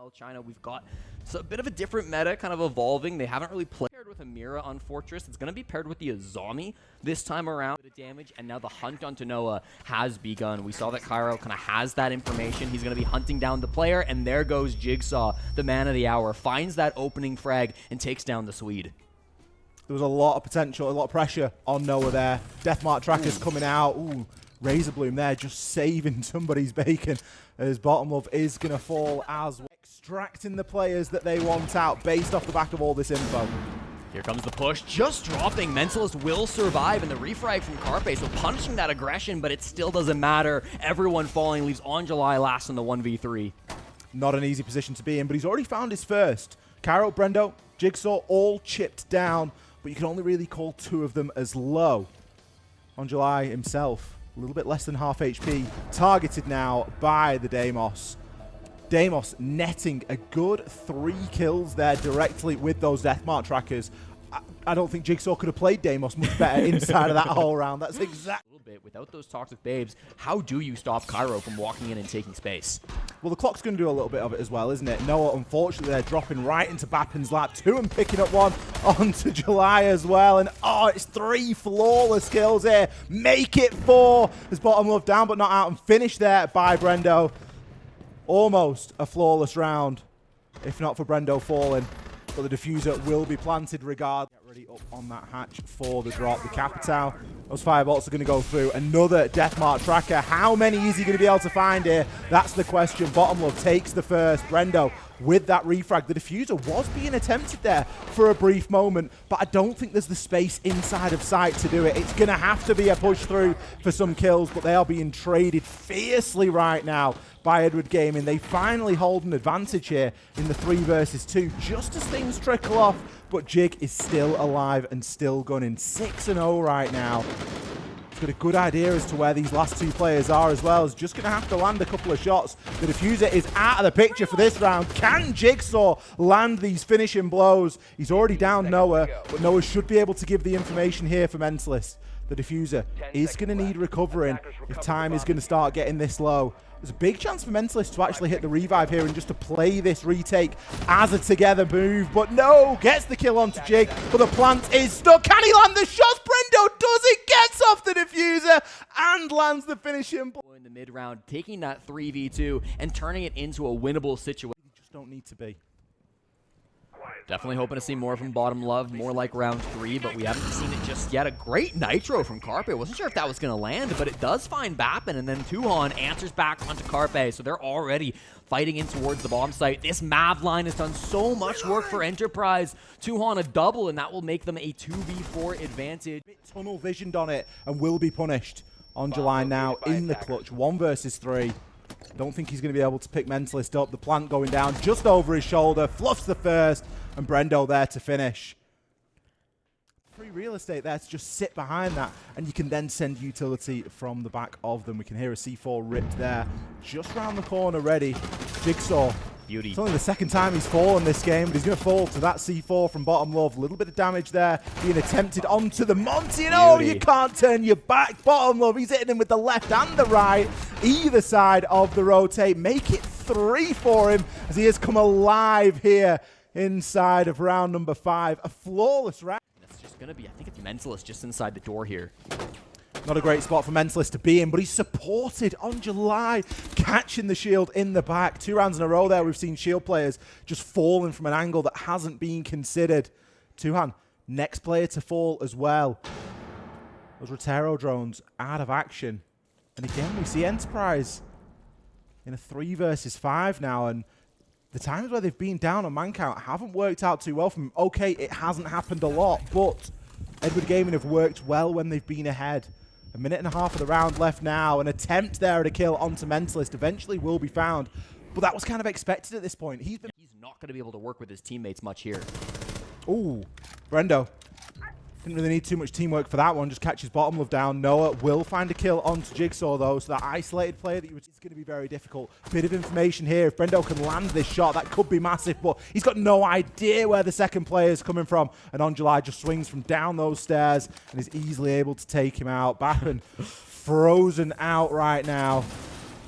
well. China, we've got a bit of a different meta kind of evolving. They haven't really paired with a Mira on Fortress. It's going to be paired with the Azami this time around. Bit of damage, and now the hunt onto Noah has begun. We saw that Cairo kind of has that information. He's going to be hunting down the player, and there goes Jigsaw, the man of the hour. Finds that opening frag and takes down the Swede. There was a lot of potential, a lot of pressure on Noah there. Deathmark trackers coming out. Ooh, Razor Bloom there just saving somebody's bacon as Bottom Love is going to fall as well. Extracting the players that they want out based off the back of all this info. Here comes the push, just dropping. Mentalist will survive, and the refrag from Carpe, so punishing that aggression, but it still doesn't matter. Everyone falling leaves Angelai last in the 1v3. Not an easy position to be in, but he's already found his first. Cairo, Brendo, Jigsaw, all chipped down, but you can only really call two of them as low. Angelai himself, a little bit less than half HP, targeted now by the Deimos. Deimos netting a good 3 kills there directly with those Deathmark trackers. I don't think Jigsaw could have played Deimos much better inside of that whole round. That's exactly. A little bit without those toxic babes. How do you stop Cairo from walking in and taking space? Well, the clock's going to do a little bit of it as well, isn't it? Noah, unfortunately, they're dropping right into Bapin's lap. 2 and picking up 1 onto July as well. And oh, it's 3 flawless kills here. Make it 4 as Bottom Love down but not out, and finished there by Brendo. Almost a flawless round, if not for Brendo falling. But the diffuser will be planted regardless. Get ready up on that hatch for the drop. The Capitao, those firebolts are going to go through. Another Deathmark tracker. How many is he going to be able to find here? That's the question. Bottom Love takes the first. Brendo with that refrag. The diffuser was being attempted there for a brief moment, but I don't think there's the space inside of sight to do it. It's going to have to be a push through for some kills, but they are being traded fiercely right now by Edward Gaming. They finally hold an advantage here in the 3 versus 2, just as things trickle off, but Jig is still alive and still gunning. 6-0 right now. He's got a good idea as to where these last 2 players are as well. He's just going to have to land a couple of shots. The diffuser is out of the picture for this round. Can Jigsaw land these finishing blows? He's already down Noah, but Noah should be able to give the information here for Mentalist. The diffuser is going to need recovering if time is going to start getting this low. There's a big chance for Mentalist to actually hit the revive here and just to play this retake as a together move. But no, gets the kill onto Jig, but the plant is stuck. Can he land the shots? Brendo does it, gets off the diffuser and lands the finishing blow. In the mid-round, taking that 3v2 and turning it into a winnable situation. You just don't need to be. Definitely hoping to see more from Bottom Love, more like round 3, but we haven't seen it just yet. A great Nitro from Carpe. Wasn't sure if that was going to land, but it does find Bapin, and then Tuhon answers back onto Carpe, so they're already fighting in towards the bomb site. This Mav line has done so much work for Enterprise. Tuhon a double, and that will make them a 2v4 advantage. Tunnel visioned on it and will be punished. Angelai now in the clutch, 1 versus 3. Don't think he's going to be able to pick Mentalist up. The plant going down just over his shoulder. Fluffs the first, and Brendo there to finish. Free real estate there to just sit behind that, and you can then send utility from the back of them. We can hear a C4 ripped there. Just round the corner ready. Jigsaw. Beauty. It's only the 2nd time he's fallen this game, but he's going to fall to that C4 from Bottom Love. A little bit of damage there being attempted onto the Monty. And oh, you can't turn your back. Bottom Love, he's hitting him with the left and the right. Either side of the rotate. Make it 3 for him as he has come alive here inside of round number 5. A flawless round. That's just going to be, I think it's Mentalist just inside the door here. Not a great spot for Mentalist to be in, but he's supported on July, catching the shield in the back. 2 rounds in a row there, we've seen shield players just falling from an angle that hasn't been considered. Tuhan, next player to fall as well. Those Rotero drones out of action. And again, we see Enterprise in a 3 versus 5 now, and the times where they've been down on man count haven't worked out too well for them. Okay, it hasn't happened a lot, but Edward Gaming have worked well when they've been ahead. 1.5 minutes of the round left now. An attempt there at a kill onto Mentalist eventually will be found. But that was kind of expected at this point. He's not going to be able to work with his teammates much here. Ooh, Brendo. Didn't really need too much teamwork for that one. Just catches Bottom Love down. Noah will find a kill onto Jigsaw, though. So that isolated player that is going to be very difficult. Bit of information here. If Brendo can land this shot, that could be massive. But he's got no idea where the second player is coming from. And Angelai just swings from down those stairs and is easily able to take him out. Bapin frozen out right now.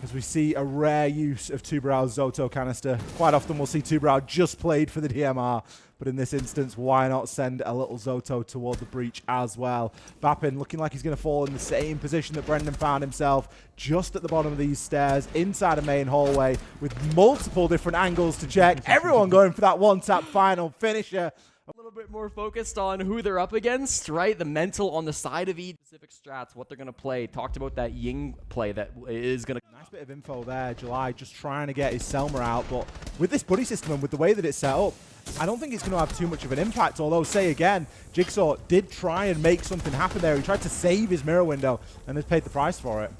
as we see a rare use of Tuberal's Zoto canister. Quite often we'll see Tuberal just played for the DMR, but in this instance, why not send a little Zoto toward the breach as well? Bappin looking like he's going to fall in the same position that Brendan found himself, just at the bottom of these stairs, inside a main hallway, with multiple different angles to check. Everyone going for that one-tap final finisher. A little bit more focused on who they're up against, right? The mental on the side of specific strats, what they're going to play. Talked about that Ying play that is going to... Nice bit of info there. July just trying to get his Selma out, but with this buddy system and with the way that it's set up, I don't think it's going to have too much of an impact, although, say again, Jigsaw did try and make something happen there. He tried to save his mirror window and has paid the price for it.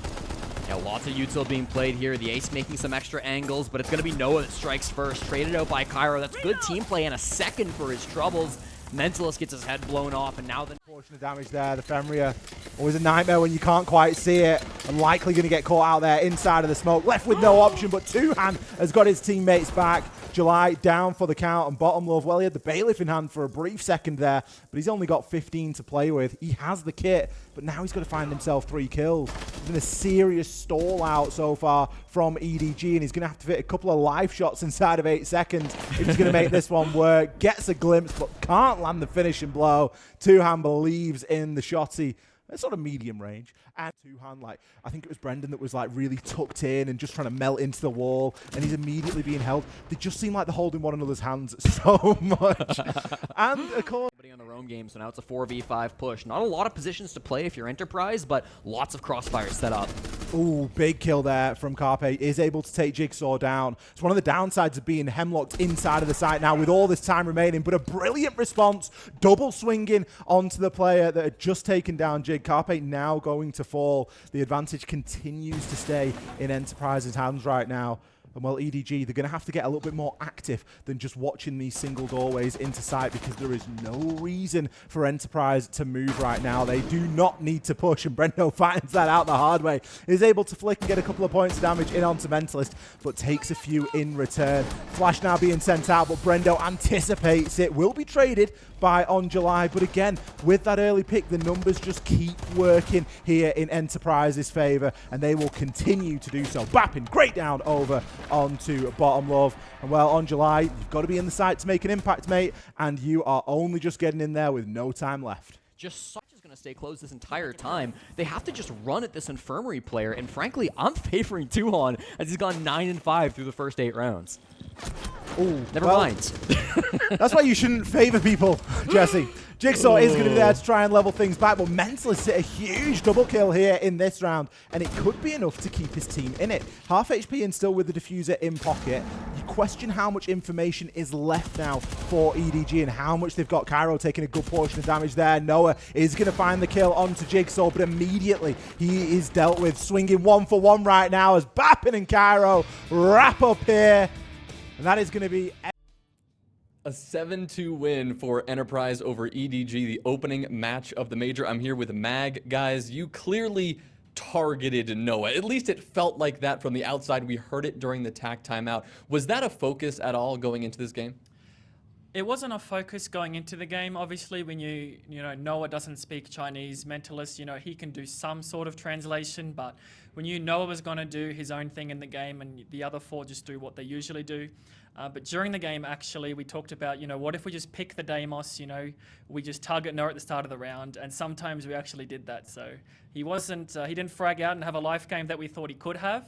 Yeah, lots of util being played here. The Ace making some extra angles, but it's going to be Noah that strikes first. Traded out by Cairo. That's good team play and a second for his troubles. Mentalist gets his head blown off, and now the portion of damage there. The Femria, always a nightmare when you can't quite see it. And likely going to get caught out there inside of the smoke. Left with no option, but Two-Hand has got his teammates back. July down for the count, and Bottom Love, well, he had the Bailiff in hand for a brief second there, but he's only got 15 to play with. He has the kit, but now he's got to find himself 3 kills. There's been a serious stall out so far from EDG, and he's going to have to fit a couple of live shots inside of 8 seconds if he's going to make this one work. Gets a glimpse, but can't land the finishing blow. Two-Hand believes in the shotty. It's sort of medium range. And Two-Hand, like, I think it was Brendan that was like really tucked in and just trying to melt into the wall, and he's immediately being held. They just seem like they're holding one another's hands so much. And of course, on their own game, so now it's a 4v5 push. Not a lot of positions to play if you're Enterprise, but lots of crossfires set up. Ooh, big kill there from Carpe. Is able to take Jigsaw down. It's one of the downsides of being hemlocked inside of the site now with all this time remaining, but a brilliant response, double swinging onto the player that had just taken down Jig. Carpe now going to fall. The advantage continues to stay in Enterprise's hands right now. And well, EDG, they're going to have to get a little bit more active than just watching these single doorways into sight, because there is no reason for Enterprise to move right now. They do not need to push, and Brendo finds that out the hard way. Is able to flick and get a couple of points of damage in onto Mentalist, but takes a few in return. Flash now being sent out, but Brendo anticipates it. Will be traded by On July, but again, with that early pick, the numbers just keep working here in Enterprise's favor, and they will continue to do so. Bappin, great down over onto Bottom Love. And well, On July, you've got to be in the site to make an impact, mate, and you are only just getting in there with no time left. Just such is going to stay closed this entire time. They have to just run at this Infirmary player, and frankly, I'm favoring Tuhon as he's gone 9-5 through the first 8 rounds. Ooh, never mind. That's why you shouldn't favor people, Jesse. Jigsaw is going to be there to try and level things back, but Mentalist hit a huge double kill here in this round, and it could be enough to keep his team in it. Half HP and still with the diffuser in pocket. You question how much information is left now for EDG and how much they've got. Cairo taking a good portion of damage there. Noah is going to find the kill onto Jigsaw, but immediately he is dealt with, swinging 1-for-1 right now as Bappin and Cairo wrap up here. And that is going to be a 7-2 win for Enterprise over EDG, the opening match of the Major. I'm here with Mag. Guys, you clearly targeted Noah. At least it felt like that from the outside. We heard it during the TAC timeout. Was that a focus at all going into this game? It wasn't a focus going into the game. Obviously, when you know, Noah doesn't speak Chinese, Mentalist, you know, he can do some sort of translation, but when Noah was going to do his own thing in the game and the other 4 just do what they usually do. But during the game, actually, we talked about, you know, what if we just pick the Deimos, you know, we just target Noah at the start of the round, and sometimes we actually did that. So he didn't frag out and have a life game that we thought he could have.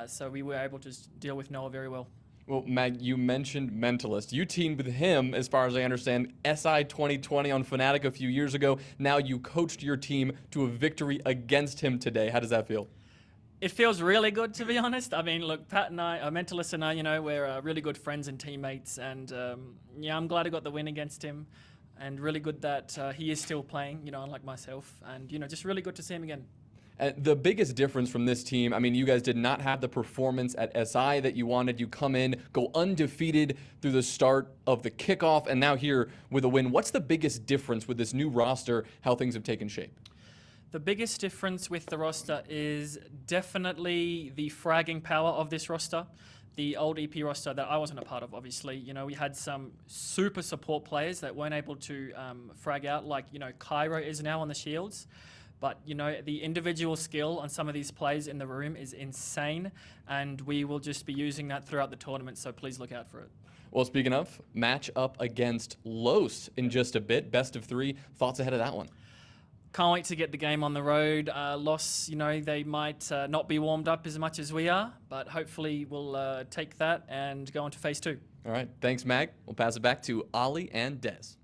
So we were able to deal with Noah very well. Well, Mag, you mentioned Mentalist. You teamed with him, as far as I understand, SI 2020 on Fnatic a few years ago. Now you coached your team to a victory against him today. How does that feel? It feels really good, to be honest. I mean, look, Pat and I, Mentalist and I, you know, we're really good friends and teammates. And, yeah, I'm glad I got the win against him. And really good that he is still playing, you know, unlike myself. And, you know, just really good to see him again. The biggest difference from this team, I mean, you guys did not have the performance at SI that you wanted. You come in, go undefeated through the start of the kickoff, and now here with a win. What's the biggest difference with this new roster, how things have taken shape? The biggest difference with the roster is definitely the fragging power of this roster. The old EP roster that I wasn't a part of, obviously, you know, we had some super support players that weren't able to frag out, like, you know, Cairo is now on the shields. But, you know, the individual skill on some of these players in the room is insane, and we will just be using that throughout the tournament, so please look out for it. Well, speaking of, match up against Los in just a bit. Best of 3. Thoughts ahead of that one? Can't wait to get the game on the road. Los, you know, they might not be warmed up as much as we are, but hopefully we'll take that and go on to phase 2. All right. Thanks, Mag. We'll pass it back to Ollie and Dez.